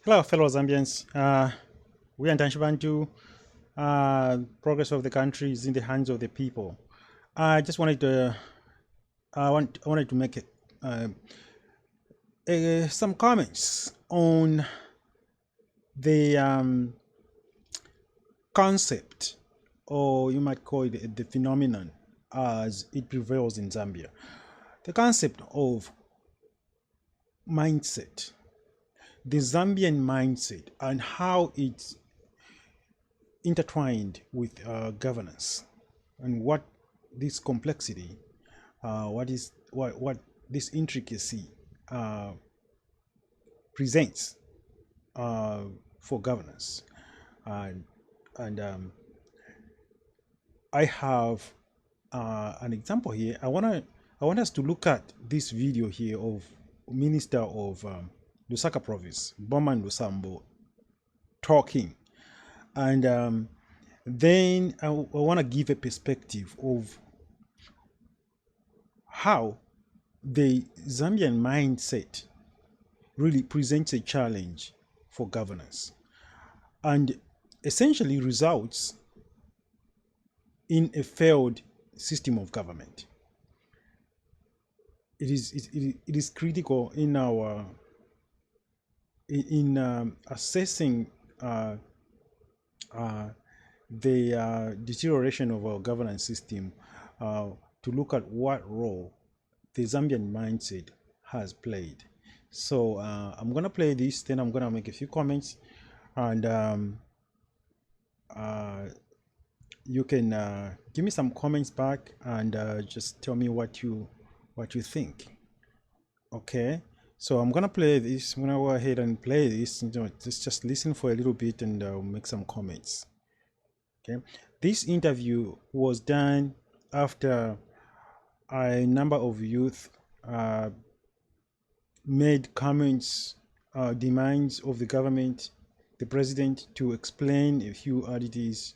Hello, fellow Zambians. We are Tanshibantu. Progress of the country is in the hands of the people. I just wanted to, I wanted to make some comments on the concept, or you might call it the phenomenon, as it prevails in Zambia. The concept of mindset, the Zambian mindset, and how it's intertwined with governance, and what this complexity, what this intricacy presents for governance. And I have an example here. I want us to look at this video here of Minister of Lusaka Province, Boman Lusambo, talking. And then I want to give a perspective of how the Zambian mindset really presents a challenge for governance and essentially results in a failed system of government. It is critical in our assessing the deterioration of our governance system, to look at what role the Zambian mindset has played. So I'm going to play this, then I'm going to make a few comments, and you can give me some comments back and just tell me what you think. Okay, so I'm gonna play this. I'm gonna go ahead and play this. Just listen for a little bit and make some comments. Okay, this interview was done after a number of youth made comments, demands of the government, the president, to explain a few oddities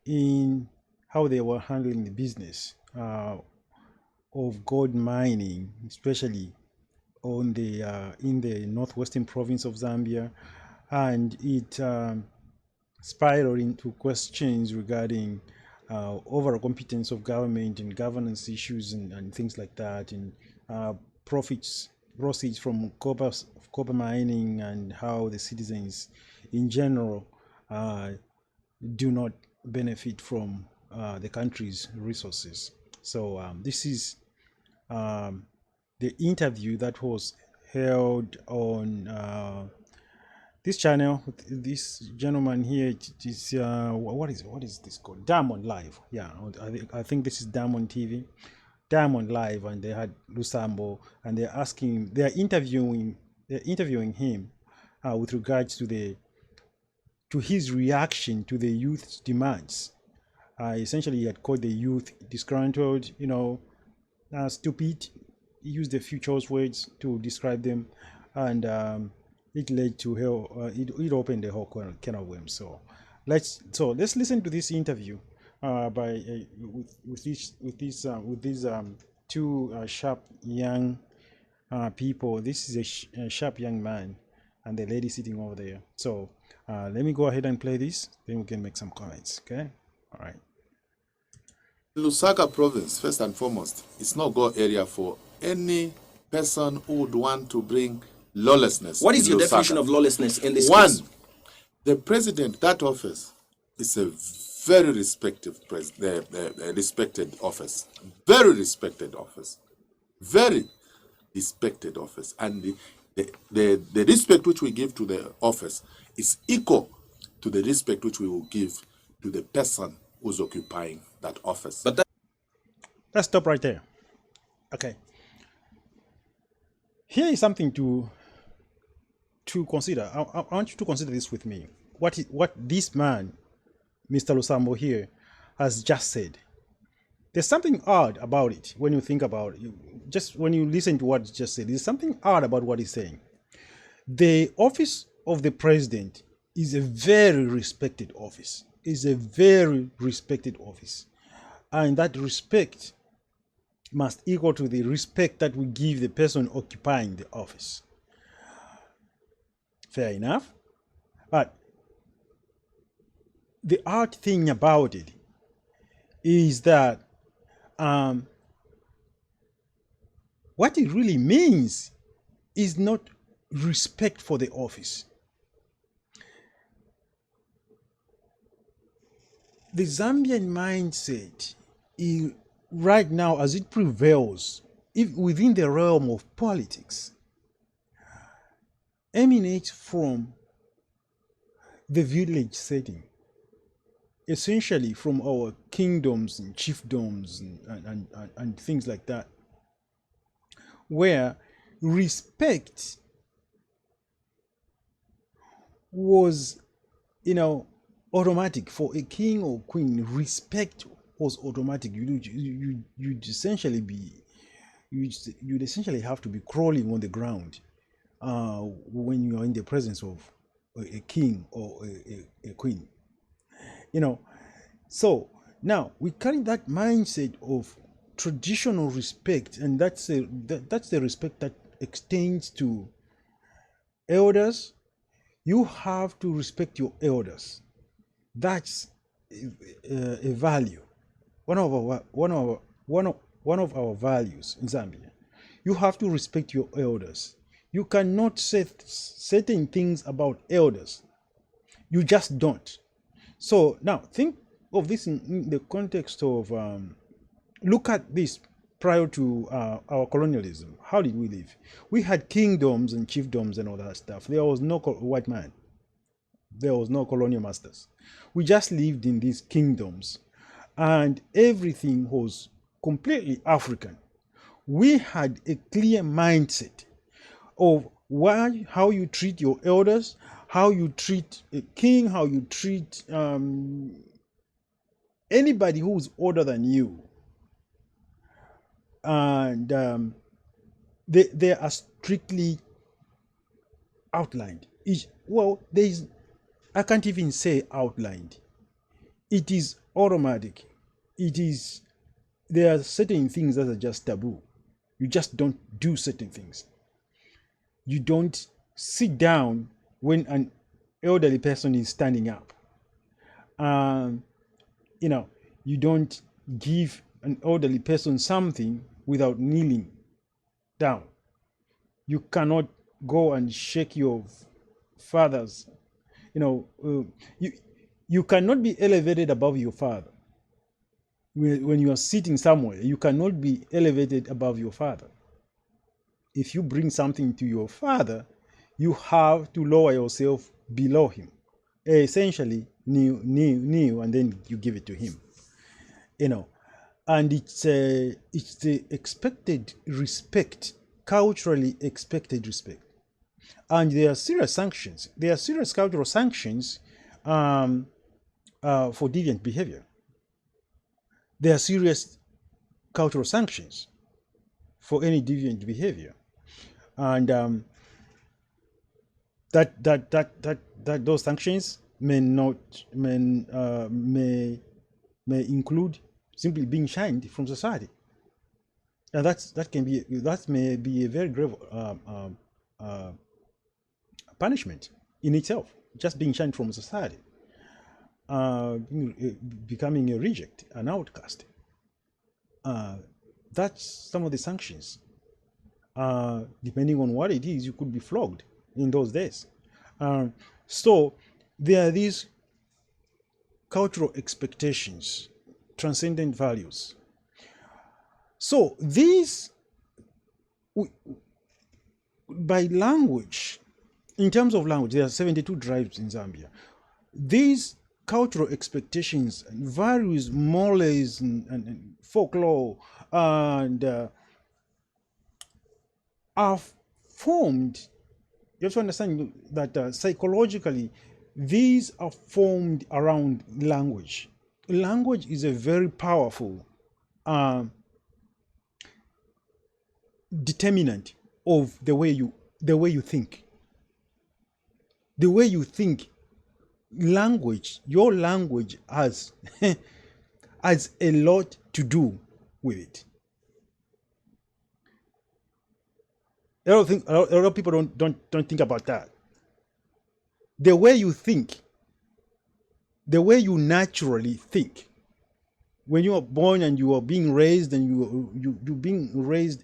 in how they were handling the business of gold mining, especially on the in the northwestern province of Zambia, and it spiraled into questions regarding overall competence of government and governance issues and things like that, and proceeds from copper mining, and how the citizens in general do not benefit from the country's resources. So this is the interview that was held on this channel with this gentleman here. It is what is this called? Diamond Live. Yeah, I think this is Diamond TV, Diamond Live, and they had Lusambo, and they're interviewing him with regards to his reaction to the youth's demands. Essentially, he had called the youth disgruntled, stupid. He used a few choice words to describe them, and it led to hell. It opened the whole can of worms. So let's listen to this interview with these two sharp young people. This is a sharp young man and the lady sitting over there. So let me go ahead and play this, then we can make some comments. Okay, all right. Lusaka province, first and foremost, it's not go area for any person who would want to bring lawlessness. What is your definition of lawlessness in this case? The president, that office is a very respected respected office. Very respected office. Very respected office. And the respect which we give to the office is equal to the respect which we will give to the person who's occupying that office. But let's stop right there. Okay. Here is something to consider. I want you to consider this with me. What this man, Mr. Lusambo here, has just said. There's something odd about it when you think about it. Just when you listen to what he just said, there's something odd about what he's saying. The office of the president is a very respected office. Is a very respected office, and that respect must equal to the respect that we give the person occupying the office. Fair enough. But the odd thing about it is that what it really means is not respect for the office. The Zambian mindset right now, as it prevails within the realm of politics, emanates from the village setting, essentially from our kingdoms and chiefdoms and things like that, where respect was, automatic. For a king or queen, respect was automatic. You'd essentially you'd essentially have to be crawling on the ground when you are in the presence of a king or a queen. So now we carry that mindset of traditional respect, and that's the respect that extends to elders. You have to respect your elders. That's a value. One of our values in Zambia. You have to respect your elders. You cannot say certain things about elders. You just don't. So now think of this in the context of look at this prior to our colonialism. How did we live? We had kingdoms and chiefdoms and all that stuff. There was no white man. There was no colonial masters. We just lived in these kingdoms, and everything was completely African. We had a clear mindset of how you treat your elders, how you treat a king, how you treat anybody who's older than you. And they are strictly outlined. I can't even say outlined. It is automatic. There are certain things that are just taboo. You just don't do certain things. You don't sit down when an elderly person is standing up. You don't give an elderly person something without kneeling down. You cannot go and shake your father's. You cannot be elevated above your father. When you are sitting somewhere, you cannot be elevated above your father. If you bring something to your father, you have to lower yourself below him. Essentially, kneel, and then you give it to him. And it's the expected respect, culturally expected respect. And there are serious sanctions. There are serious cultural sanctions for deviant behavior. There are serious cultural sanctions for any deviant behavior, and that those sanctions may include simply being shunned from society, and that may be a very grave punishment in itself, just being shunned from society, becoming a reject, an outcast. That's some of the sanctions. Depending on what it is, you could be flogged in those days. So there are these cultural expectations, transcendent values. So these, by language, in terms of language, there are 72 tribes in Zambia. These cultural expectations, values, moles, and folklore, and are formed. You have to understand that psychologically, these are formed around language. Language is a very powerful determinant of the way you think. The way you think, your language has has a lot to do with it. A lot of people don't think about that. the way you think, the way you naturally think. When you are born and you are being raised and you being raised,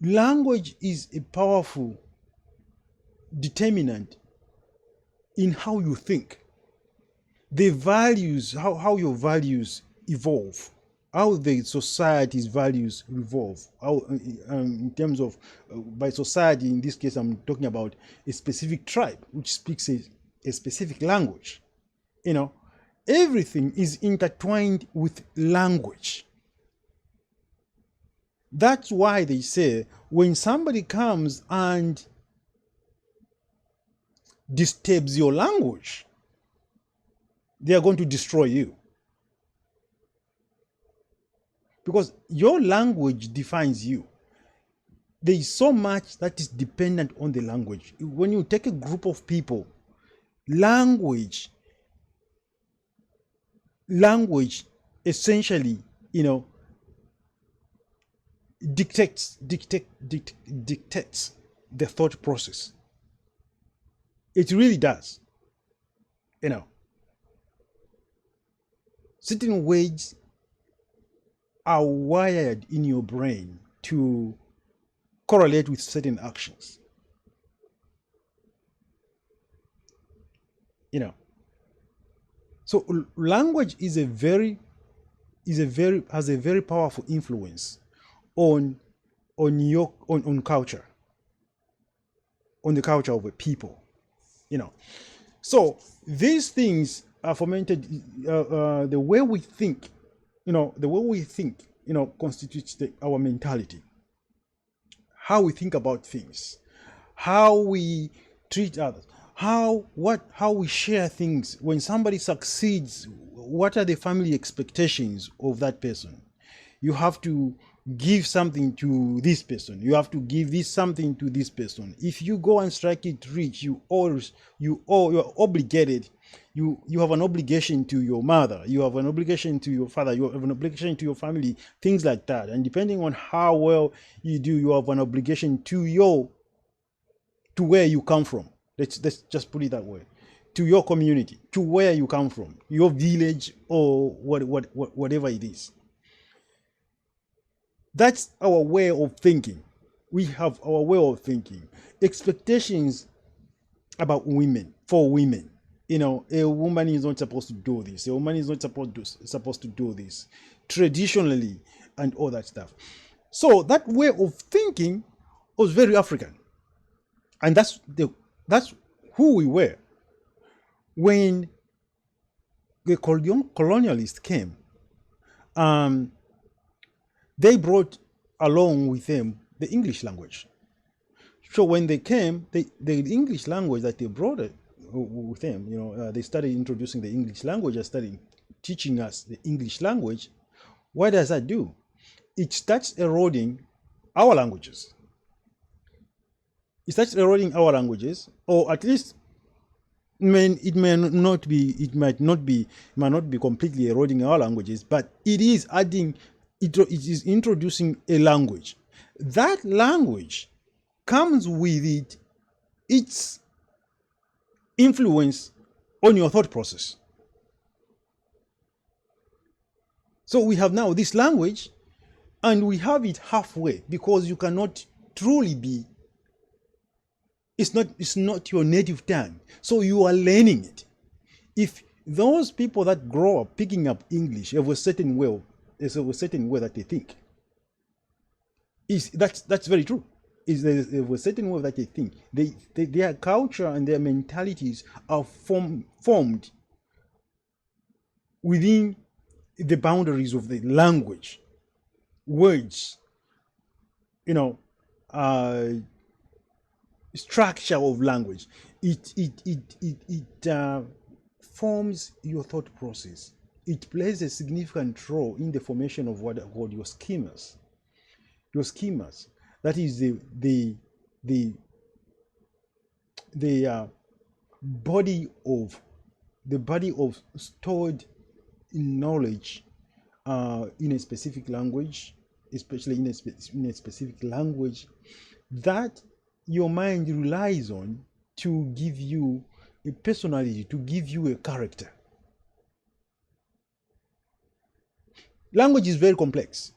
language is a powerful determinant in how you think. The values, how your values evolve, how the society's values revolve, how in terms of by society, in this case I'm talking about a specific tribe which speaks a specific language. Everything is intertwined with language. That's why they say when somebody comes and disturbs your language, they are going to destroy you. Because your language defines you. There is so much that is dependent on the language. When you take a group of people, language essentially, dictates the thought process. It really does. Certain words are wired in your brain to correlate with certain actions. So language has a very powerful influence on culture, on the culture of a people. So these things are fomented. The way we think, constitutes our mentality. How we think about things, how we treat others, how we share things. When somebody succeeds, what are the family expectations of that person? You have to give something to this person. You have to give this something to this person. If you go and strike it rich, you are obligated. You have an obligation to your mother. You have an obligation to your father. You have an obligation to your family. Things like that. And depending on how well you do, you have an obligation to where you come from. Let's just put it that way. To your community, to where you come from, your village, or whatever it is. That's our way of thinking. We have our way of thinking. Expectations about women, for women. A woman is not supposed to do this. A woman is not supposed to do this. Traditionally, and all that stuff. So that way of thinking was very African. And that's who we were. When the colonialists came, they brought along with them the English language. So when they came, the English language that they brought with them, they started introducing the English language and started teaching us the English language. What does that do? It starts eroding our languages. It starts eroding our languages, or at least it might not be completely eroding our languages, but it is adding. It is introducing a language. That language comes with its influence on your thought process. So we have now this language, and we have it halfway, because you cannot truly be. It's not your native tongue, so you are learning it. If those people that grow up picking up English have a certain way that they think, that's very true. There's a certain way that they think. Their culture and their mentalities are formed within the boundaries of the language, words, structure of language. It forms your thought process. It plays a significant role in the formation of what are called your schemas. Your schemas. That is the body of stored knowledge in a specific language, especially in a specific language that your mind relies on to give you a personality, to give you a character. Language is very complex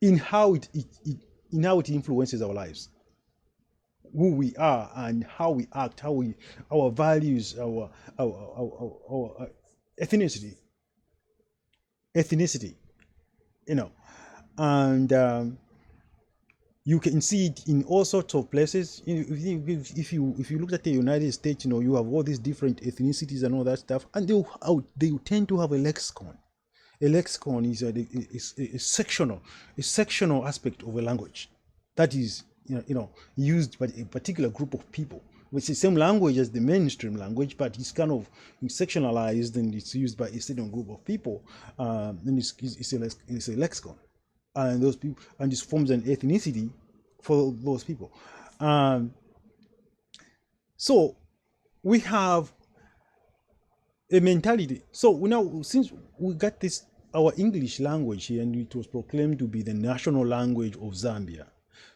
in how it influences our lives, who we are and how we act, our values, our ethnicity, and you can see it in all sorts of places. If you look at the United States, you have all these different ethnicities and all that stuff, and they tend to have a lexicon. A lexicon is a sectional aspect of a language that is used by a particular group of people. It's the same language as the mainstream language, but it's kind of sectionalized and it's used by a certain group of people. And it's a lexicon, and those people, and this forms an ethnicity for those people. So we have a mentality. So now, since we got this, our English language here, and it was proclaimed to be the national language of Zambia.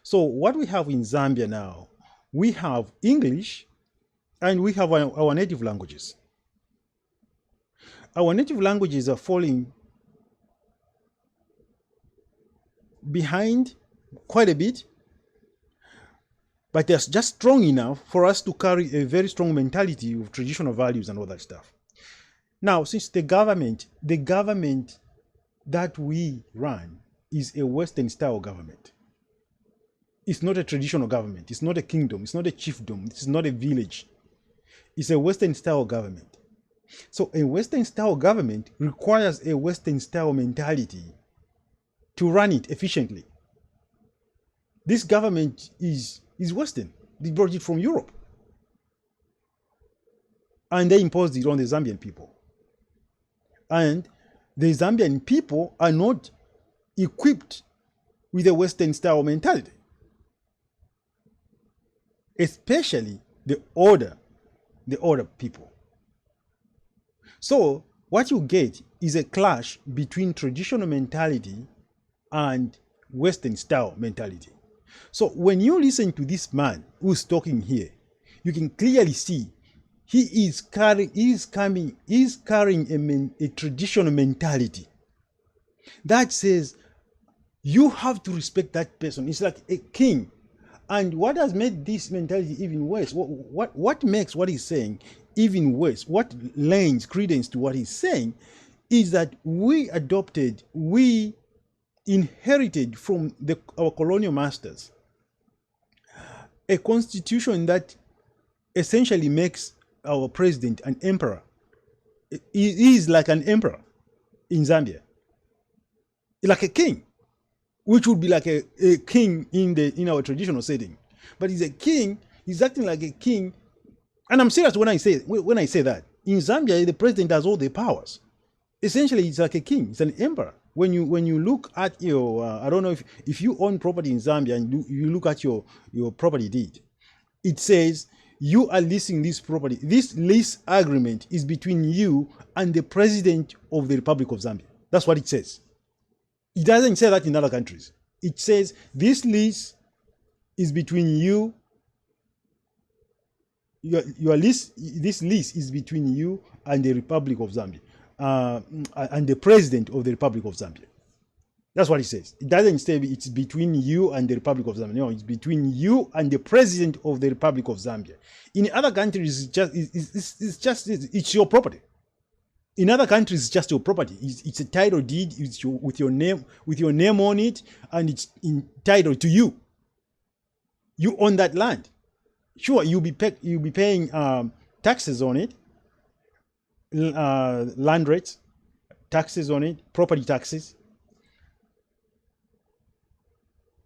So what we have in Zambia now, we have English and we have our native languages. Our native languages are falling behind quite a bit, but they're just strong enough for us to carry a very strong mentality of traditional values and all that stuff. Now, since the government that we run is a Western style government, it's not a traditional government, it's not a kingdom, it's not a chiefdom, it's not a village. It's a Western style government. So a Western style government requires a Western style mentality to run it efficiently. This government is Western. They brought it from Europe. And they imposed it on the Zambian people. And the Zambian people are not equipped with a Western style mentality, especially the older people. So what you get is a clash between traditional mentality and Western style mentality. So when you listen to this man who's talking here, you can clearly see he is carrying a traditional mentality that says you have to respect that person. It's like a king. And what has made this mentality even worse? What makes what he's saying even worse? What lends credence to what he's saying is that we inherited from our colonial masters a constitution that essentially makes our president an emperor. He is like an emperor in Zambia, like a king, which would be like a king in our traditional setting. But he's a king, he's acting like a king. And I'm serious when I say that. In Zambia, the president has all the powers. Essentially, it's like a king, it's an emperor. When you look at your, I don't know if you own property in Zambia and you look at your property deed, it says you are leasing this property. This lease agreement is between you and the president of the Republic of Zambia. That's what it says. It doesn't say that in other countries. It says this lease is between you. This lease is between you and the Republic of Zambia, and the president of the Republic of Zambia. That's what it says. It doesn't say it's between you and the Republic of Zambia. No, it's between you and the president of the Republic of Zambia. In other countries, it's your property. In other countries, it's just your property. It's a title deed. It's with your name on it, and it's entitled to you. You own that land. Sure, you'll be paying taxes on it, land rates, taxes on it, property taxes,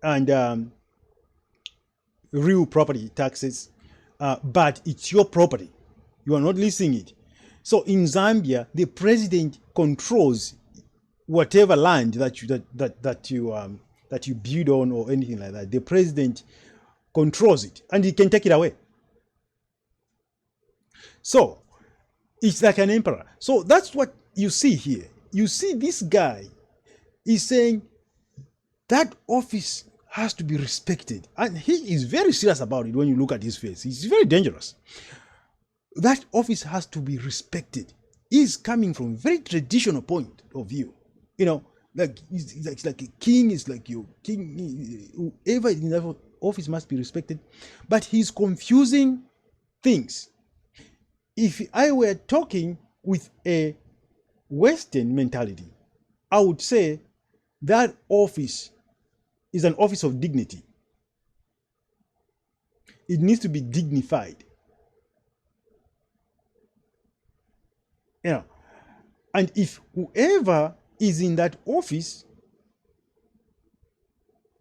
and real property taxes. But it's your property. You are not leasing it. So in Zambia, the president controls whatever land that you build on or anything like that. The president controls it, and he can take it away. So it's like an emperor. So that's what you see here. You see this guy is saying that office has to be respected, and he is very serious about it. When you look at his face, he's very dangerous. that office has to be respected. He's coming from a very traditional point of view. Like it's like a king, is like your king. Whoever in that office must be respected. But he's confusing things. If I were talking with a Western mentality, I would say that office is an office of dignity. It needs to be dignified. And if whoever is in that office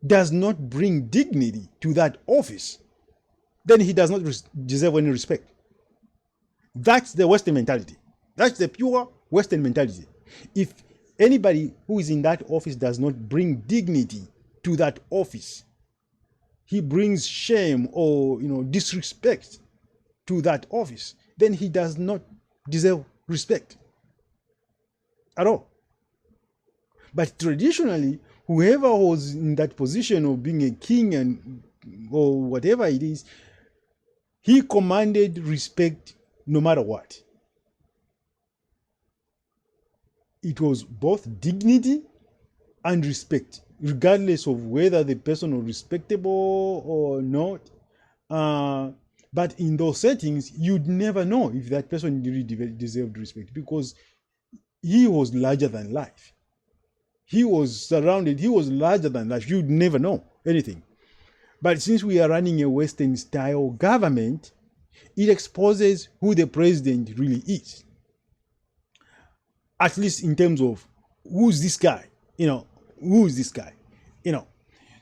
does not bring dignity to that office, then he does not deserve any respect. That's the Western mentality. That's the pure Western mentality. If anybody who is in that office does not bring dignity to that office, he brings shame or disrespect to that office, then he does not deserve respect at all. But traditionally, whoever was in that position of being a king or whatever it is, he commanded respect no matter what. It was both dignity and respect, regardless of whether the person was respectable or not. But in those settings, you'd never know if that person really deserved respect, because he was larger than life. He was surrounded, he was larger than life. You'd never know anything. But since we are running a Western style government, it exposes who the president really is. At least in terms of who's this guy, who is this guy,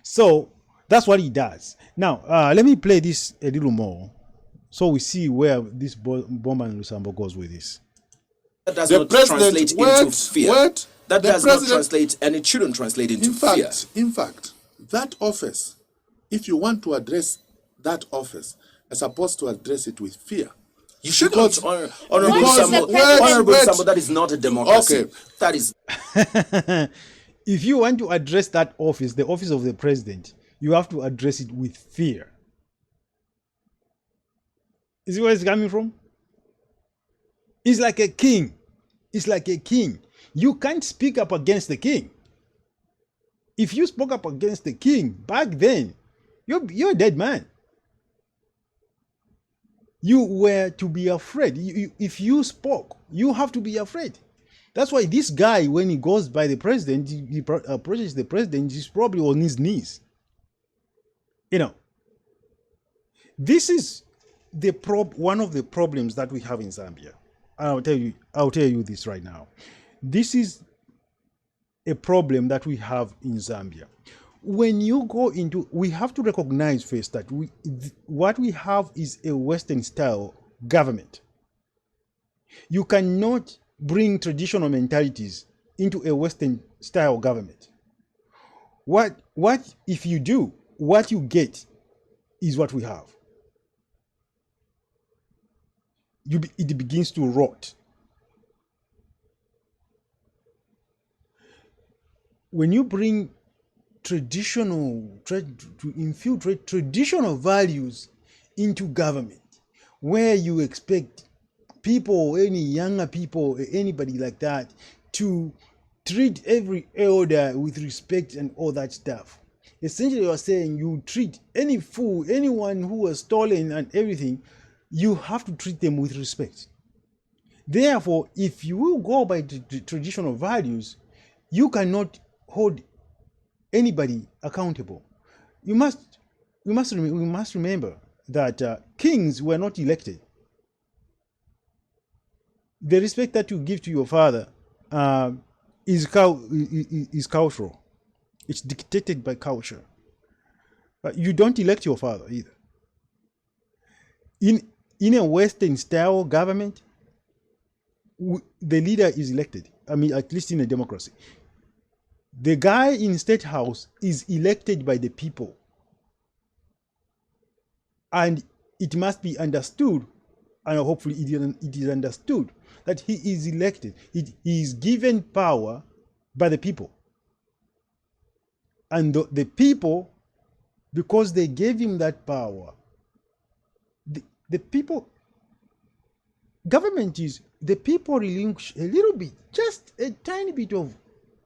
So that's what he does. Now, let me play this a little more so we see where this Bomban Lusambo goes with this. That does not translate into fear. That does not translate, and it shouldn't translate into fear. In fact, that office, if you want to address that office, are supposed to address it with fear. You shouldn't, Honorable Sambo, that is not a democracy. Okay. That is. If you want to address that office, the office of the president, you have to address it with fear. Is it where it's coming from? It's like a king. It's like a king. You can't speak up against the king. If you spoke up against the king back then, you're a dead man. You were to be afraid. If you spoke, you have to be afraid. That's why this guy, when he goes by the president, he approaches the president, he's probably on his knees. This is one of the problems that we have in Zambia. I'll tell you this right now. This is a problem that we have in Zambia. When you go into, we have to recognize first that what we have is a Western style government. You cannot bring traditional mentalities into a Western style government. What if you do, what you get is what we have. It begins to rot. When you bring to infiltrate traditional values into government, where you expect people, any younger people, anybody like that, to treat every elder with respect and all that stuff. Essentially, you are saying you treat any fool, anyone who has stolen and everything, you have to treat them with respect. Therefore, if you will go by the traditional values, you cannot hold anybody accountable. We must remember that kings were not elected. The respect that you give to your father is cultural. It's dictated by culture. But you don't elect your father either. In a Western style government, the leader is elected. I mean, at least in a democracy. The guy in State House is elected by the people. And it must be understood, and hopefully it is understood, that he is elected. He is given power by the people. And the people, because they gave him that power, the people government is the people relinquish a little bit, just a tiny bit of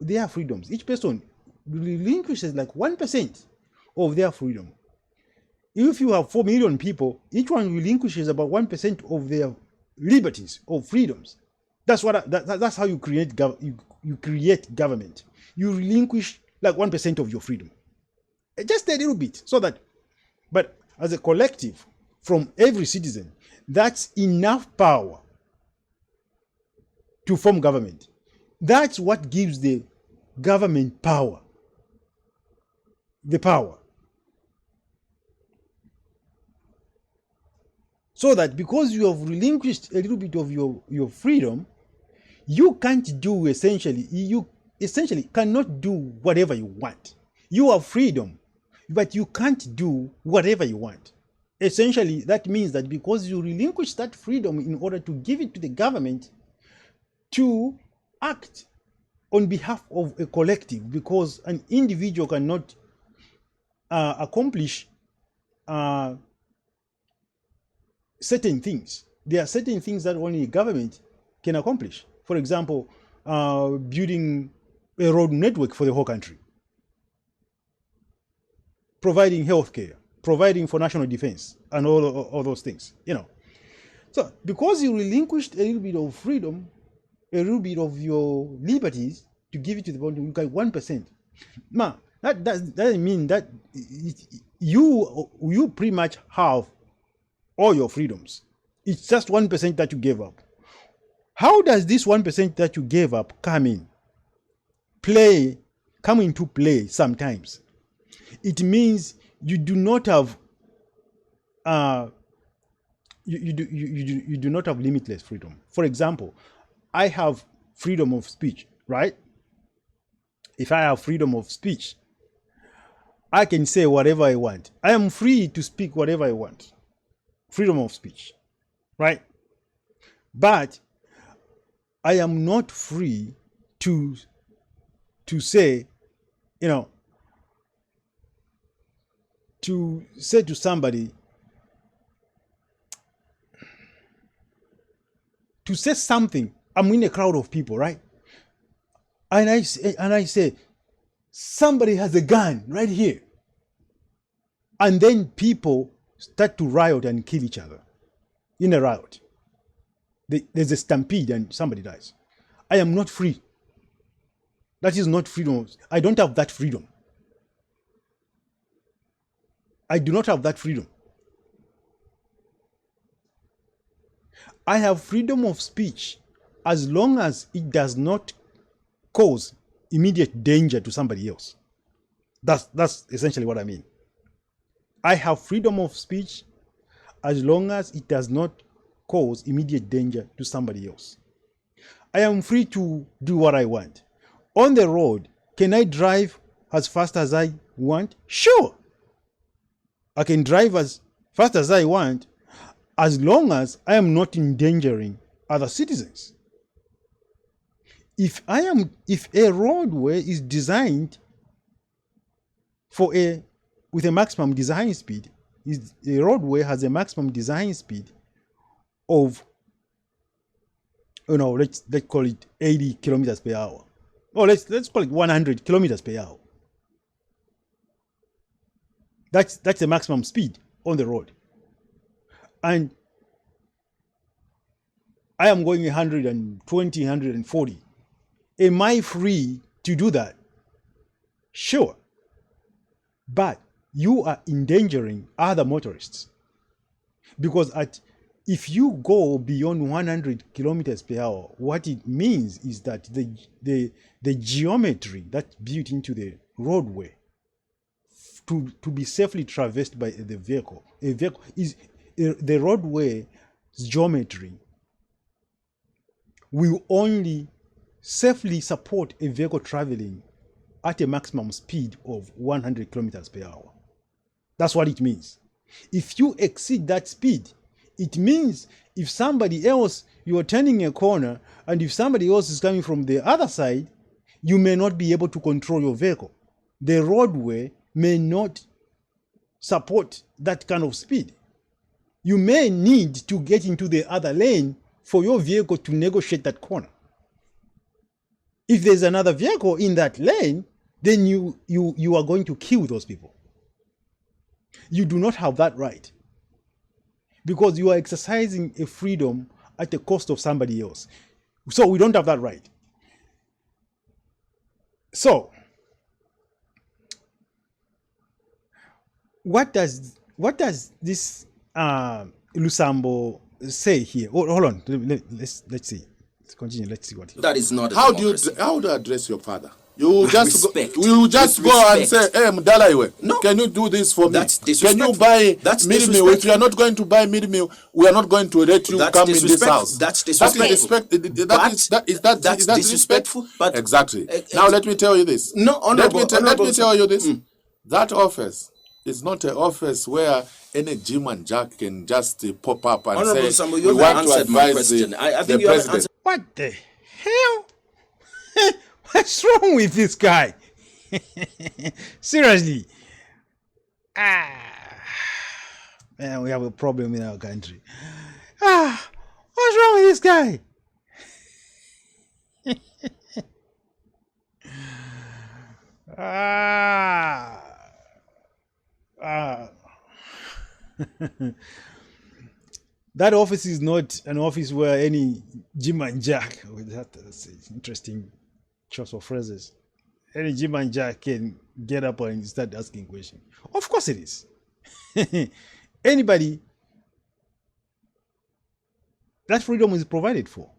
their freedoms. Each person relinquishes like 1% of their freedom. If you have 4 million people, each one relinquishes about 1% of their liberties or freedoms. That's how you create you create government. You relinquish like 1% of your freedom, just a little bit, so that. But as a collective, from every citizen, that's enough power to form government. That's what gives the government power. The power. So that because you have relinquished a little bit of your freedom, you can't do you essentially cannot do whatever you want. You have freedom, but you can't do whatever you want. Essentially, that means that because you relinquish that freedom in order to give it to the government to act on behalf of a collective, because an individual cannot accomplish certain things. There are certain things that only a government can accomplish. For example, building a road network for the whole country, providing healthcare, providing for national defense, and all those things, So because you relinquished a little bit of freedom, a little bit of your liberties to give it to the body, you get 1%. Now, that doesn't mean that you pretty much have all your freedoms. It's just 1% that you gave up. How does this 1% that you gave up come into play sometimes? It means you do not have you do not have limitless freedom. For example, I have freedom of speech, right? If I have freedom of speech, I can say whatever I want. I am free to speak whatever I want. Freedom of speech, right? But I am not free to say, to say to somebody, to say something. I'm in a crowd of people, right? And I say, somebody has a gun right here. And then people start to riot and kill each other in a riot. There's a stampede and somebody dies. I am not free. That is not freedom. I don't have that freedom. I do not have that freedom. I have freedom of speech as long as it does not cause immediate danger to somebody else. That's essentially what I mean. I have freedom of speech as long as it does not cause immediate danger to somebody else. I am free to do what I want. On the road, can I drive as fast as I want? Sure. I can drive as fast as I want as long as I am not endangering other citizens. If a roadway is designed with a maximum design speed, a roadway has a maximum design speed of, let's call it 80 kilometers per hour. Or let's call it 100 kilometers per hour. That's the maximum speed on the road. And I am going 120, 140. Am I free to do that? Sure. But you are endangering other motorists. Because if you go beyond 100 kilometers per hour, what it means is that the geometry that's built into the roadway to be safely traversed by the vehicle. The roadway's geometry will only safely support a vehicle traveling at a maximum speed of 100 kilometers per hour. That's what it means. If you exceed that speed, it means if somebody else, you are turning a corner, and if somebody else is coming from the other side, you may not be able to control your vehicle. The roadway may not support that kind of speed. You may need to get into the other lane for your vehicle to negotiate that corner. If there's another vehicle in that lane, then you are going to kill those people. You do not have that right, because you are exercising a freedom at the cost of somebody else. So we don't have that right. So what does this Lusambo say here? Oh, hold on, let's see. Let's continue. Let's see what that is not. How do you address your father? You just go and say, "Hey, Mdalaiwe, no. Can you do this for me? Can you buy mid meal? If you are not going to buy mid meal, we are not going to let you come in this house." That's disrespectful. That's disrespectful. But exactly. Now let me tell you this. No, let me tell you this. That office is not an office where any Jim and Jack can just pop up and say, "We want to advise the president." What the hell? What's wrong with this guy? Seriously. Man, we have a problem in our country. What's wrong with this guy? That office is not an office where any Jim and Jack, that's interesting choice of phrases, any Jim and Jack can get up and start asking questions. Of course it is. Anybody, that freedom is provided for.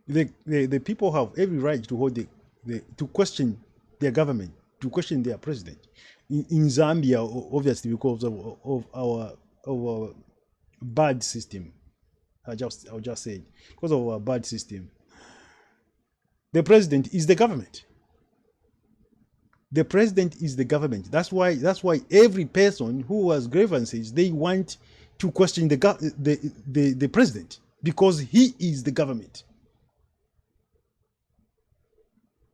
The people have every right to hold to question their government, to question their president. In Zambia, obviously, because of our bad system, I'll just say it, because of our bad system, the president is the government. The president is the government. That's why every person who has grievances, they want to question the president, because he is the government.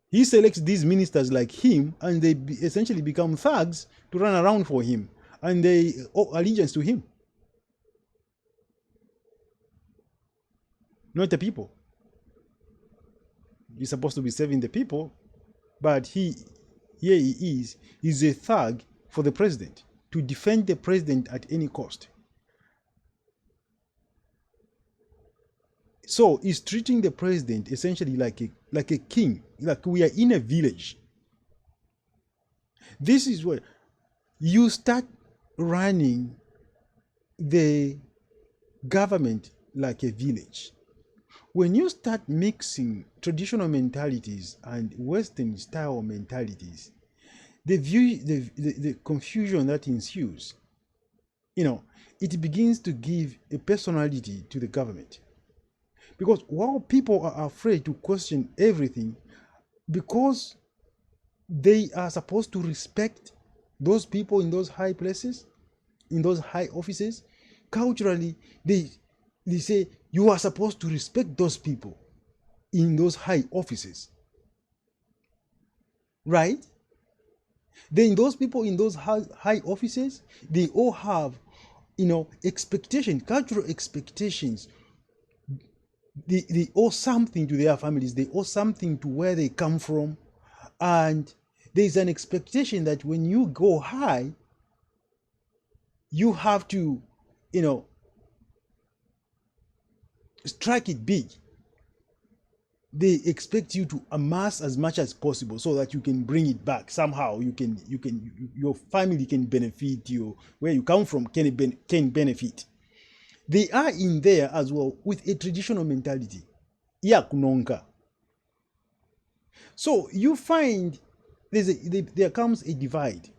He selects these ministers like him, and they essentially become thugs to run around for him, and they owe allegiance to him, not the people. He's supposed to be serving the people, but here he is. He's a thug for the president, to defend the president at any cost. So he's treating the president essentially like a king, like we are in a village. This is where you start running the government like a village. When you start mixing traditional mentalities and Western style mentalities, the confusion that ensues, it begins to give a personality to the government. Because while people are afraid to question everything, because they are supposed to respect those people in those high places, in those high offices, culturally, they say you are supposed to respect those people in those high offices. Right? Then those people in those high offices, they all have, expectations, cultural expectations. They owe something to their families. They owe something to where they come from. And there's an expectation that when you go high, you have to, strike it big. They expect you to amass as much as possible so that you can bring it back somehow. Your family can benefit, where you come from can benefit. They are in there as well with a traditional mentality. Yakunonka. So you find there comes a divide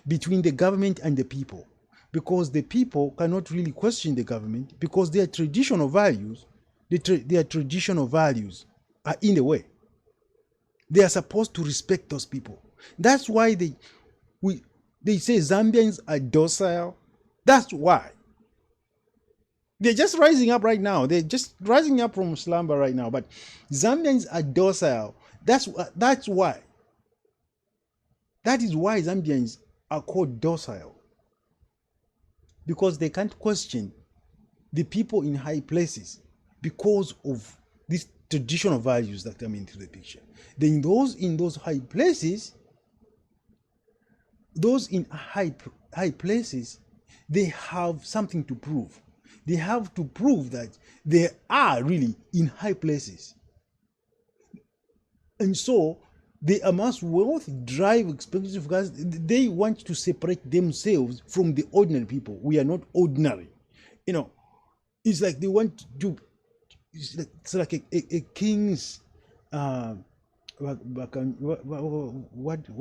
between the government and the people, because the people cannot really question the government, because their traditional values, are in the way. They are supposed to respect those people. That's why they say Zambians are docile. That's why. They're just rising up right now. They're just rising up from slumber right now. But Zambians are docile. That's why. That is why Zambians are called docile. Because they can't question the people in high places. because of these traditional values that come into the picture. Then those in those high places, they have something to prove. They have to prove that they are really in high places. And so they amass wealth, drive expensive cars. They want to separate themselves from the ordinary people. We are not ordinary. It's like they want to, it's like a king's, what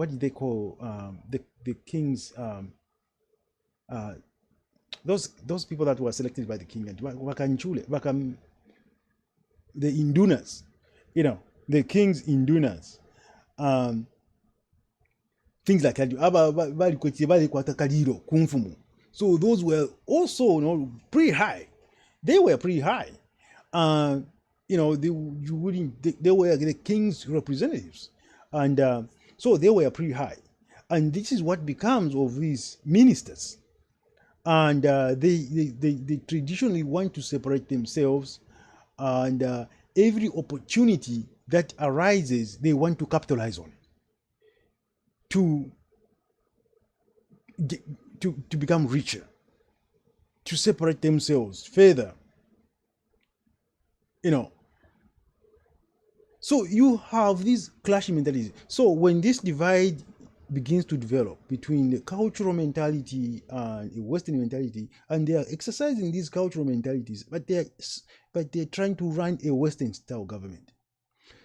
did they call the king's, those people that were selected by the king, the indunas, the king's indunas, things like that. So those were also pretty high. They were pretty high. They were the king's representatives, and so they were pretty high. And this is what becomes of these ministers. And they traditionally want to separate themselves, and every opportunity that arises, they want to capitalize on it, to become richer, to separate themselves further. So you have these clashing mentalities. So when this divide begins to develop between the cultural mentality and the Western mentality, and they are exercising these cultural mentalities, but they're trying to run a Western style government.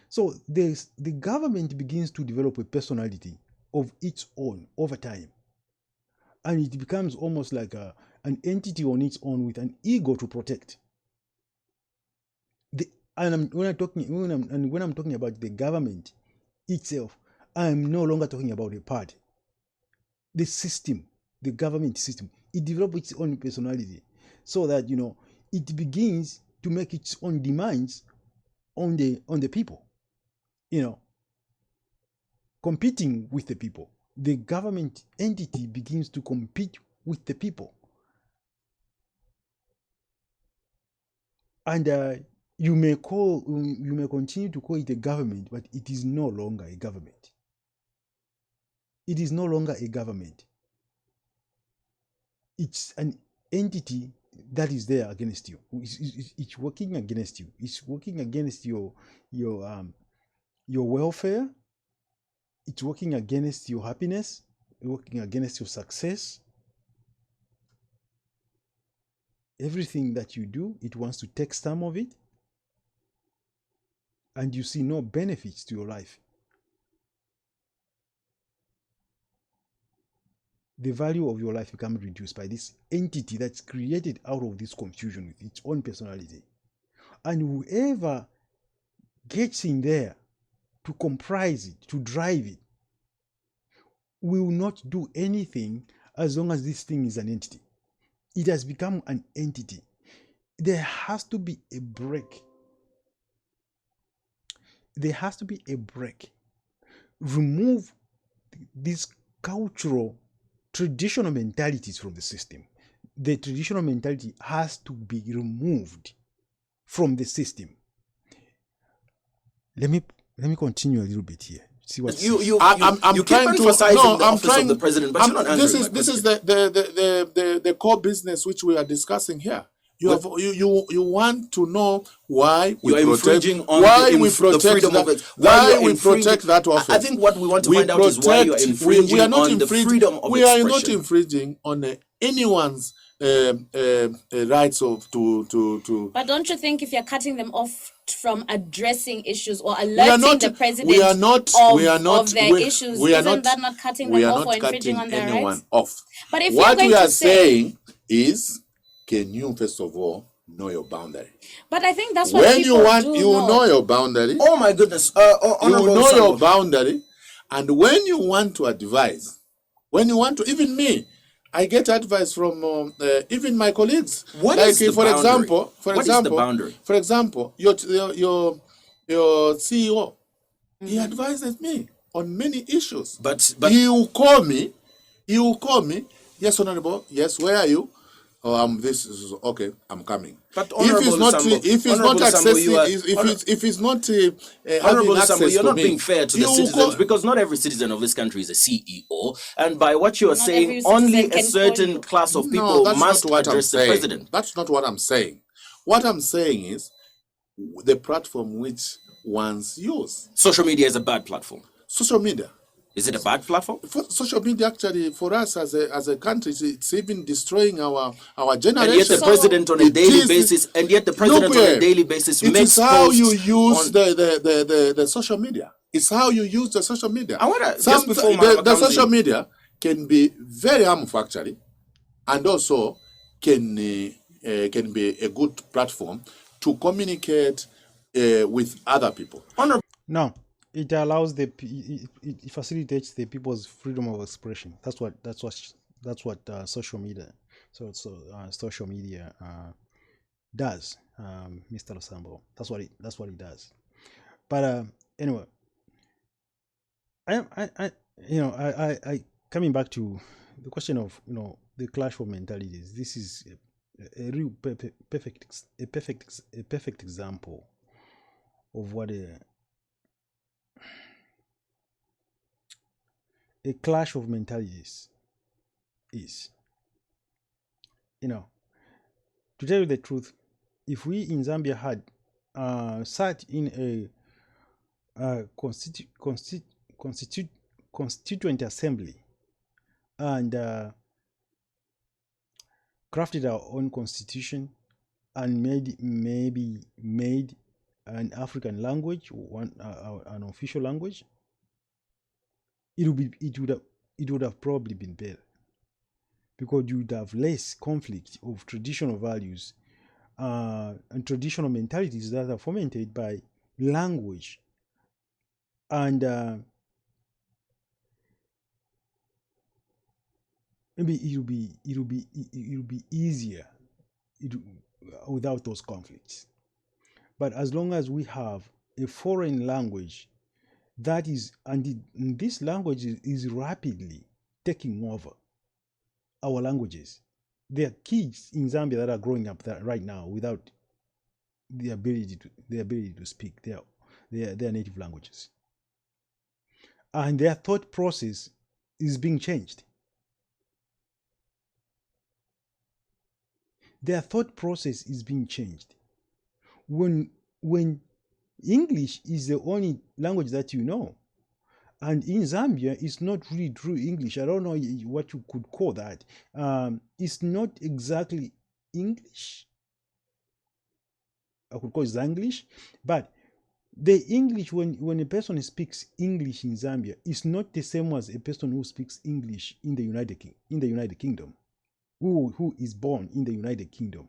So the government begins to develop a personality of its own over time, and it becomes almost like an entity on its own with an ego to protect. When I'm talking about the government itself, I'm no longer talking about a party. The system, the government system, it develops its own personality, so that it begins to make its own demands on the people. Competing with the people. The government entity begins to compete with the people, and you may continue to call it a government, but it is no longer a government. It is no longer a government. It's an entity that is there against you. It's working against you. It's working against your welfare. It's working against your happiness. Working against your success. Everything that you do, it wants to take some of it, and you see no benefits to your life. The value of your life becomes reduced by this entity that's created out of this confusion with its own personality. And whoever gets in there to comprise it, to drive it, will not do anything as long as this thing is an entity. It has become an entity. There has to be a break. There has to be a break. Remove these cultural, traditional mentalities from the system. The traditional mentality has to be removed from the system. Let me continue a little bit here. See what you keep emphasizing the office of the president, but you're not answering my question. This is the core business which we are discussing here. You want to know why we protect that office. I think what we want to find out is why you are infringing on the freedom of expression. We are not infringing on anyone's rights to. But don't you think if you're cutting them off from addressing issues or alerting the president of their issues, isn't that not cutting them off or infringing on their rights? Off. But if what we are saying is, can you first of all know your boundary? But I think that's what people do. You know your boundary. Oh my goodness! You know your boundary, and when you want to advise, even me, I get advice from even my colleagues. What is the boundary? What is the boundary? For example, your CEO, he advises me on many issues. But he will call me. Yes, Honorable. Yes, where are you? This is okay. I'm coming. But if it's not accessing, if it's not having access, you're to not me, being fair to the citizens, because not every citizen of this country is a CEO, and by what you are saying, only a certain class of people must address the president. That's not what I'm saying. What I'm saying is the platform which ones use. Social media is a bad platform. Social media. Is it a bad platform? Social media, actually, for us as a country, it's even destroying our generation. And yet the president on a daily basis, makes posts. It's how you use the social media. It's how you use the social media. The social media can be very harmful, actually, and also can be a good platform to communicate with other people. No. It allows it facilitates the people's freedom of expression. That's what social media social media does, Mr. Losambo. That's what it does. But anyway, I coming back to the question of the clash of mentalities. This is a real perfect example of what a clash of mentalities is. To tell you the truth, if we in Zambia had sat in a constituent assembly and crafted our own constitution and made an African language, an official language, it would have probably been better, because you would have less conflict of traditional values and traditional mentalities that are fomented by language, and maybe it'll be easier without those conflicts. But as long as we have a foreign language this language is rapidly taking over our languages. There are kids in Zambia that are growing up right now without the ability to speak their native languages, and their thought process is being changed. Their thought process is being changed when English is the only language that you know. And in Zambia, it's not really true English. I don't know what you could call that. It's not exactly English. I could call it Zanglish. But the English, when a person speaks English in Zambia, is not the same as a person who speaks English in the United Kingdom, who is born in the United Kingdom.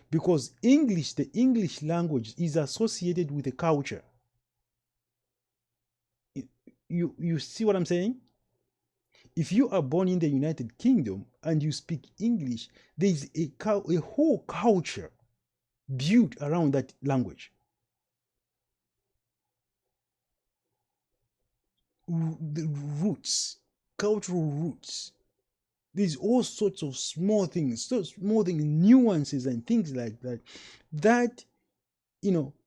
Because the English language is associated with a culture. You see what I'm saying? If you are born in the United Kingdom and you speak English, there is a whole culture built around that language. The roots, cultural roots. There's all sorts of small things, nuances and things like that, that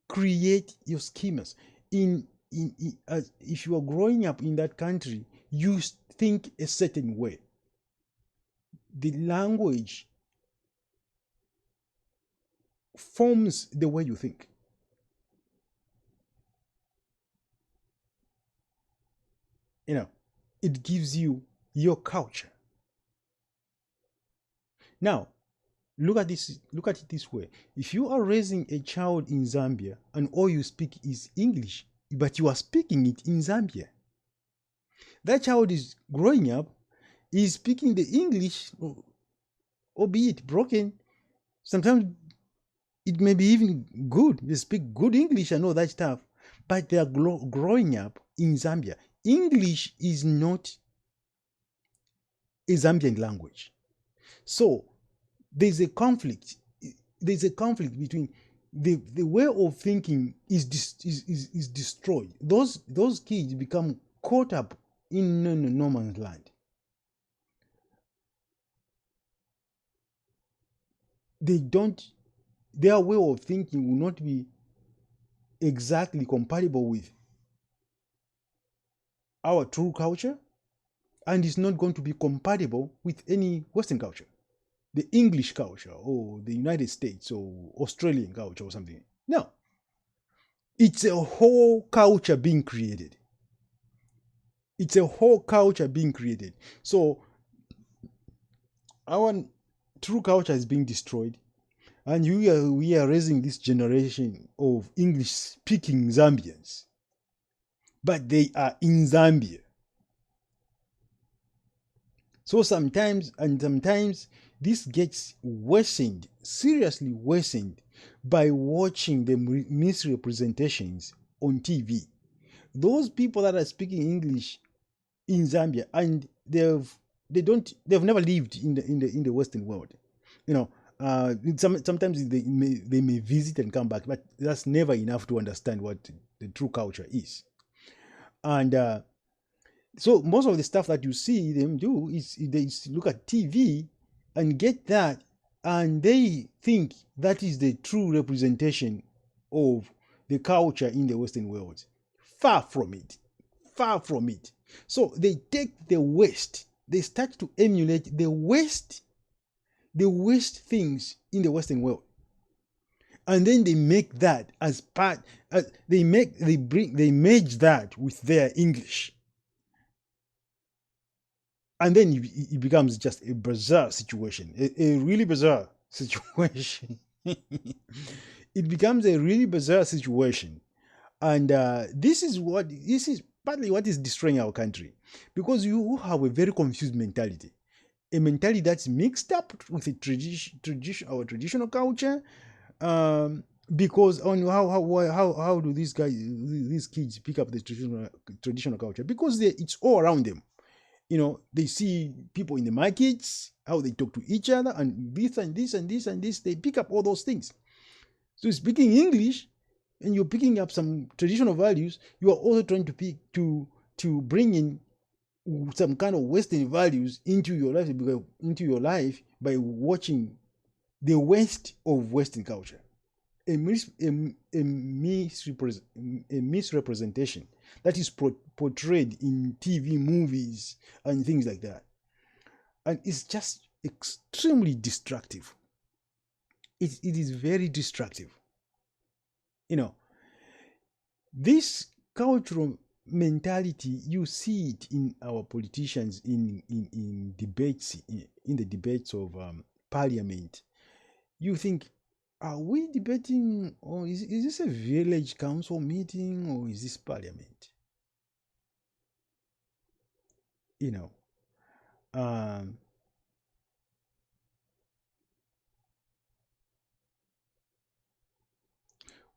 create your schemas. If you are growing up in that country, you think a certain way. The language forms the way you think. It gives you your culture. Now, look at it this way. If you are raising a child in Zambia and all you speak is English, but you are speaking it in Zambia, that child is growing up, is speaking the English, albeit broken. Sometimes it may be even good. They speak good English and all that stuff, but they are growing up in Zambia. English is not a Zambian language. So there's a conflict. There's a conflict between the way of thinking is destroyed. Those kids become caught up in no man's land. their way of thinking will not be exactly compatible with our true culture, and it's not going to be compatible with any Western culture, the English culture or the United States or Australian culture or something. No. It's a whole culture being created. It's a whole culture being created. So our true culture is being destroyed, and we are raising this generation of English-speaking Zambians, but they are in Zambia. So sometimes this gets worsened, seriously worsened, by watching the misrepresentations on TV. Those people that are speaking English in Zambia, and they've never lived in the Western world. Sometimes they may visit and come back, but that's never enough to understand what the true culture is. And so most of the stuff that you see them do is they look at TV and get that, and they think that is the true representation of the culture in the Western world. Far from it. Far from it. So they take the West, they start to emulate the West things in the Western world. And then they make that as part, they merge that with their English. And then it becomes just a bizarre situation, a really bizarre situation. It becomes a really bizarre situation. And this is partly what is destroying our country, because you have a very confused mentality, a mentality that's mixed up with our traditional culture. Because on how do these kids pick up the traditional culture? Because it's all around them. They see people in the markets, how they talk to each other, and this and this and this and this. They pick up all those things. So speaking English, and you're picking up some traditional values, you are also trying to bring in some kind of Western values into your life by watching the West of Western culture. A misrepresentation that is portrayed in TV, movies, and things like that. And it's just extremely destructive. It is very destructive. This cultural mentality, you see it in our politicians in debates, in the debates of parliament. You think, are we debating, or is this a village council meeting, or is this parliament?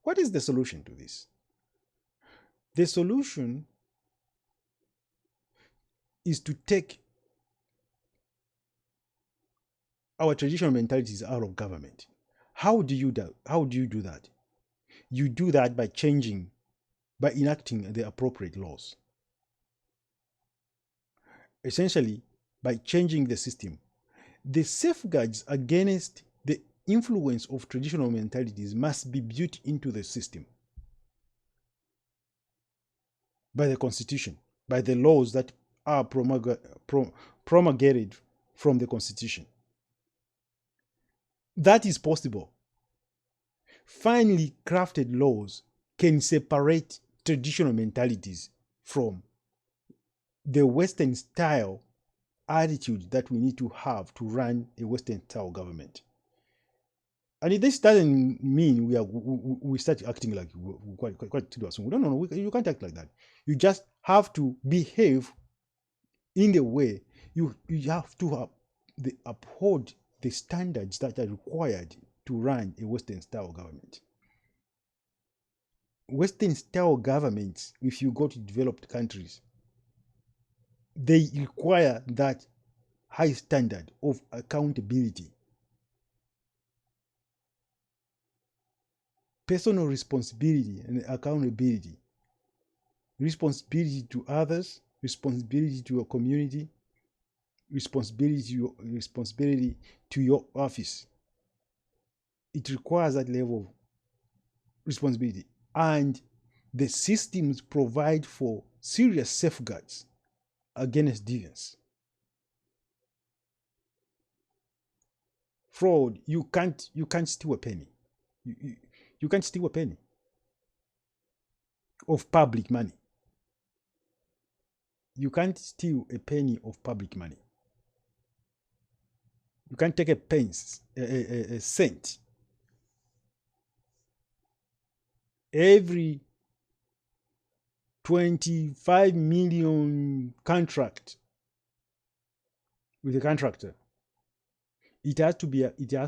What is the solution to this? The solution is to take our traditional mentalities out of government. How do you do that? You do that by enacting the appropriate laws. Essentially, by changing the system. The safeguards against the influence of traditional mentalities must be built into the system by the Constitution, by the laws that are promulgated from the Constitution. That is possible. Finely crafted laws can separate traditional mentalities from the Western style attitude that we need to have to run a Western style government. And this doesn't mean we start acting like quite we don't know. You can't act like that. You just have to behave in the way you have to uphold the standards that are required to run a Western style government. Western style governments, if you go to developed countries, they require that high standard of accountability, personal responsibility and accountability, responsibility to others, responsibility to your community, responsibility to your office. it requires that level of responsibility. And the systems provide for serious safeguards against deviance. Fraud, you can't steal a penny. You can't steal a penny of public money. You can't steal a penny of public money. You can't take a cent. Every 25 million contract with a contractor, it has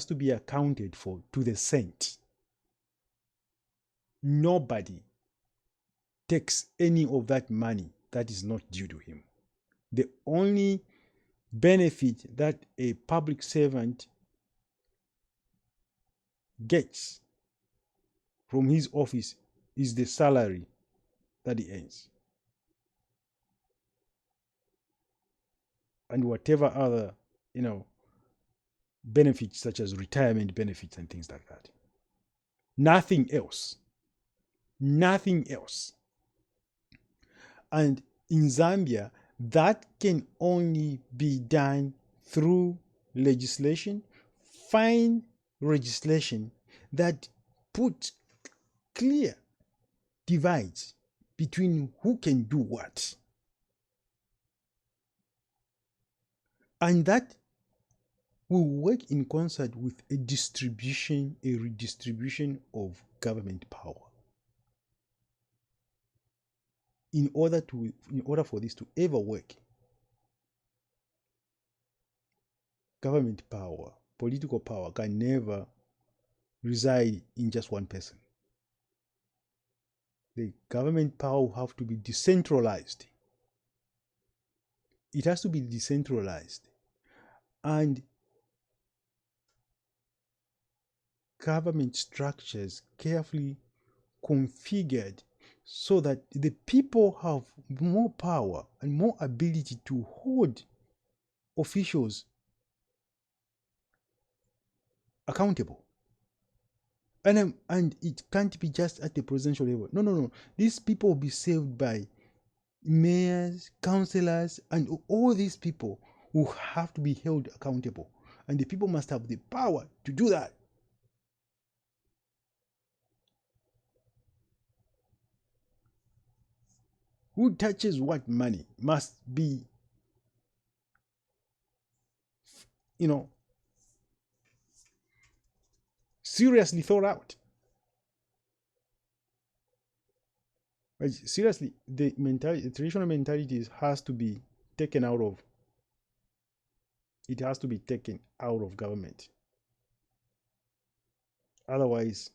to be accounted for to the cent. Nobody takes any of that money that is not due to him. The only benefit that a public servant gets from his office is the salary that he earns, and whatever other benefits such as retirement benefits and things like that. Nothing else. And in Zambia, that can only be done through legislation, fine legislation that puts clear divides between who can do what. And that will work in concert with a redistribution of government power. In order for this to ever work, government power, political power can never reside in just one person. The government power will have to be decentralized. It has to be decentralized. And government structures carefully configured so that the people have more power and more ability to hold officials accountable. And it can't be just at the presidential level. No. These people will be served by mayors, councillors, and all these people who have to be held accountable. And the people must have the power to do that. Who touches what money must be, seriously thought out. But seriously, the traditional mentalities has to be taken out of. It has to be taken out of government. Otherwise,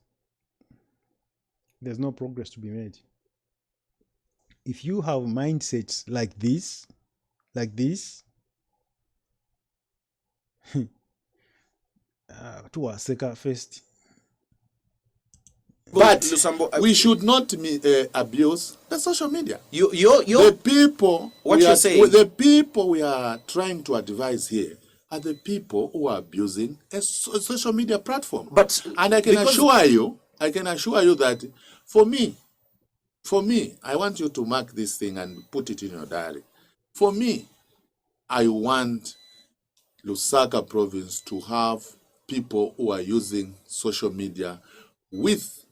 there's no progress to be made. If you have mindsets like this, to our second first. But we should not abuse the social media. The people the people we are trying to advise here are the people who are abusing a social media platform. And I can assure you that for me, I want you to mark this thing and put it in your diary. For me, I want Lusaka province to have people who are using social media with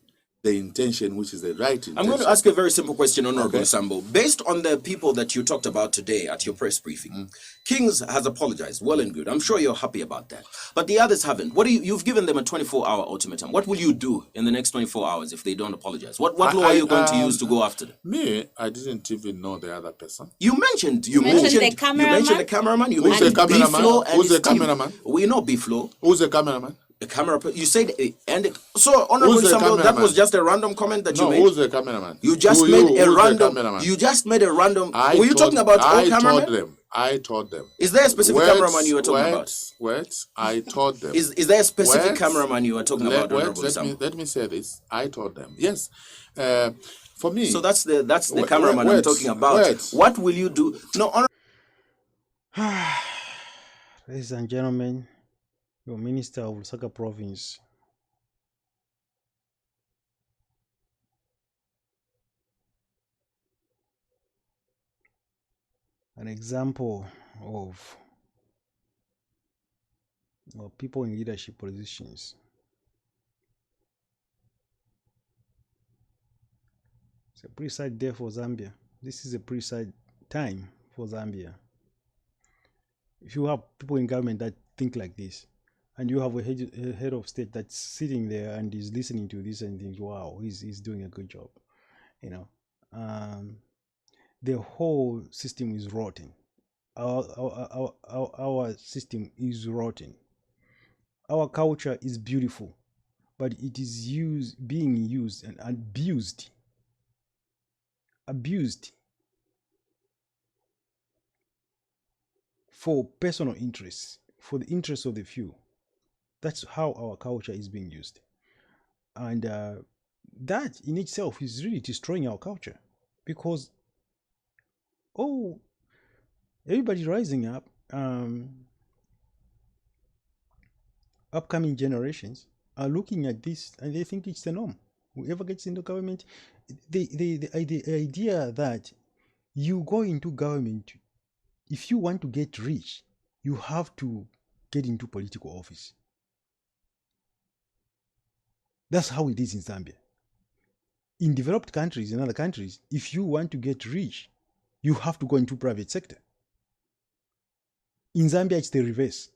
the intention, which is the right intention. I'm going to ask you a very simple question, Honorable Sambo. Based on the people that you talked about today at your press briefing, Kings has apologized. Well and good. I'm sure you're happy about that. But the others haven't. You've given them a 24-hour ultimatum. What will you do in the next 24 hours if they don't apologize? What law are you going to use to go after them? Me, I didn't even know the other person. You mentioned the cameraman. You mentioned B-Flow. Who's the cameraman? We know B-Flow. Who's the cameraman? The camera, you said, so Honorable Samuel, that was just a random comment that you made. Who's the cameraman? You just made a random. You just made a random. Were you talking about all cameramen? I told them. Is there a specific cameraman you were talking about? I told them. Is there a specific cameraman you were talking about, Honorable Samuel? Let me say this. I told them. Yes. For me. So that's the cameraman I'm talking about. What will you do? No, Ladies and gentlemen, your Minister of Lusaka Province an example of people in leadership positions. It's a pretty sad day for Zambia. This is a pretty sad time for Zambia. If you have people in government that think like this, and you have a head of state that's sitting there and is listening to this and thinks, wow, he's doing a good job, you know, the whole system is rotten. Our system is rotten. Our culture is beautiful, but it is being used and abused for personal interests, for the interests of the few. That's how our culture is being used. And that in itself is really destroying our culture, because, everybody rising up, upcoming generations are looking at this and they think it's the norm. Whoever gets into government, the idea that you go into government, if you want to get rich, you have to get into political office. That's how it is in Zambia. In developed countries, in other countries, if you want to get rich, you have to go into private sector. In Zambia, it's the reverse.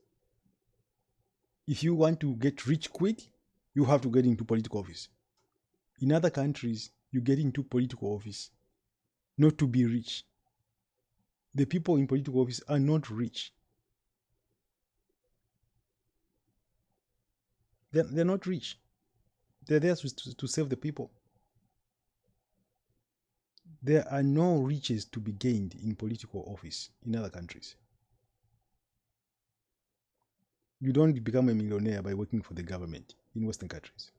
If you want to get rich quick, you have to get into political office. In other countries, you get into political office not to be rich. The people in political office are not rich. They're not rich. They're there to serve the people. There are no riches to be gained in political office in other countries. You don't become a millionaire by working for the government in Western countries.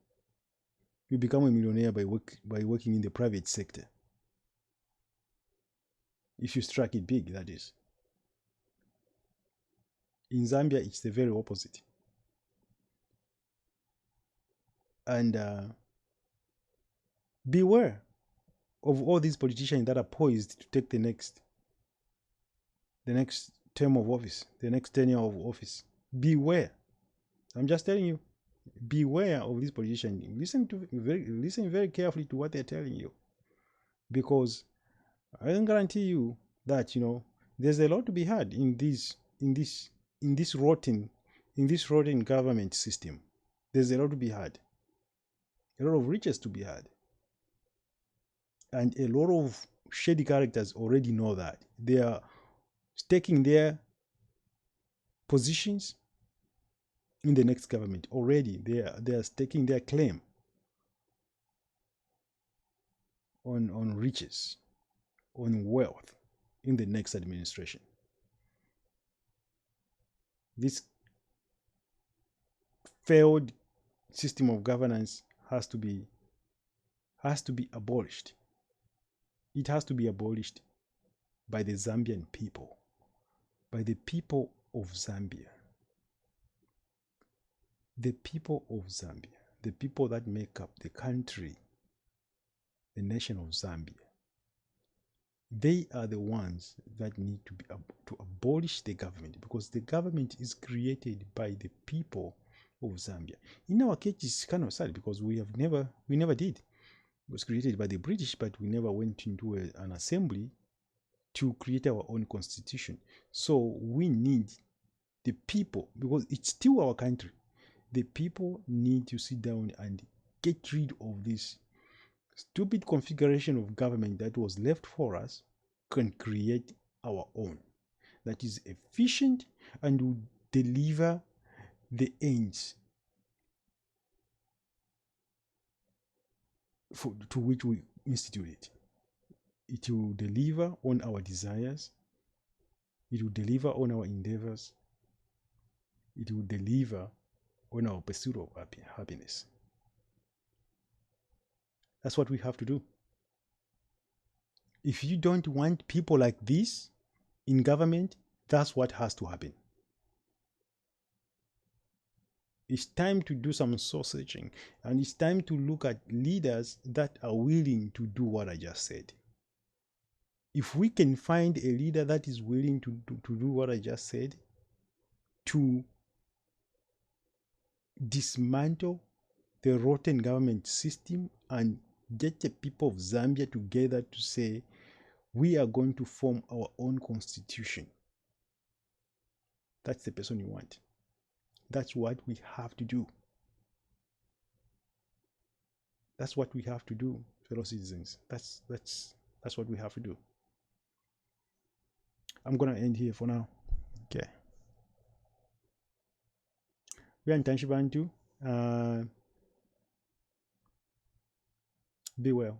You become a millionaire by working in the private sector. If you strike it big, that is. In Zambia, it's the very opposite. And beware of all these politicians that are poised to take the next term of office, the next tenure of office. Beware. I'm just telling you, beware of these politicians. Listen very carefully to what they're telling you, because I can guarantee you that there's a lot to be had in this rotten government system. There's a lot to be had, a lot of riches to be had, and a lot of shady characters already know that. They are staking their positions in the next government already. They are staking their claim on riches, on wealth in the next administration. This failed system of governance has to be abolished. It has to be abolished by the Zambian people, by the people of Zambia. The people of Zambia, the people that make up the country, the nation of Zambia, they are the ones that need to abolish the government, because the government is created by the people of Zambia. In our case, it's kind of sad because we never did. It was created by the British, but we never went into an assembly to create our own constitution. So we need the people, because it's still our country. The people need to sit down and get rid of this stupid configuration of government that was left for us, can create our own that is efficient and will deliver the ends to which we institute it. It will deliver on our desires. It will deliver on our endeavors. It will deliver on our pursuit of happiness. That's what we have to do. If you don't want people like this in government, that's what has to happen. It's time to do some soul searching, and it's time to look at leaders that are willing to do what I just said. if we can find a leader that is willing to do what I just said, to dismantle the rotten government system and get the people of Zambia together to say, we are going to form our own constitution. That's the person you want. That's what we have to do. That's what we have to do, fellow citizens. That's what we have to do. I'm gonna end here for now. Okay. We are in Tanshibantu. Be well.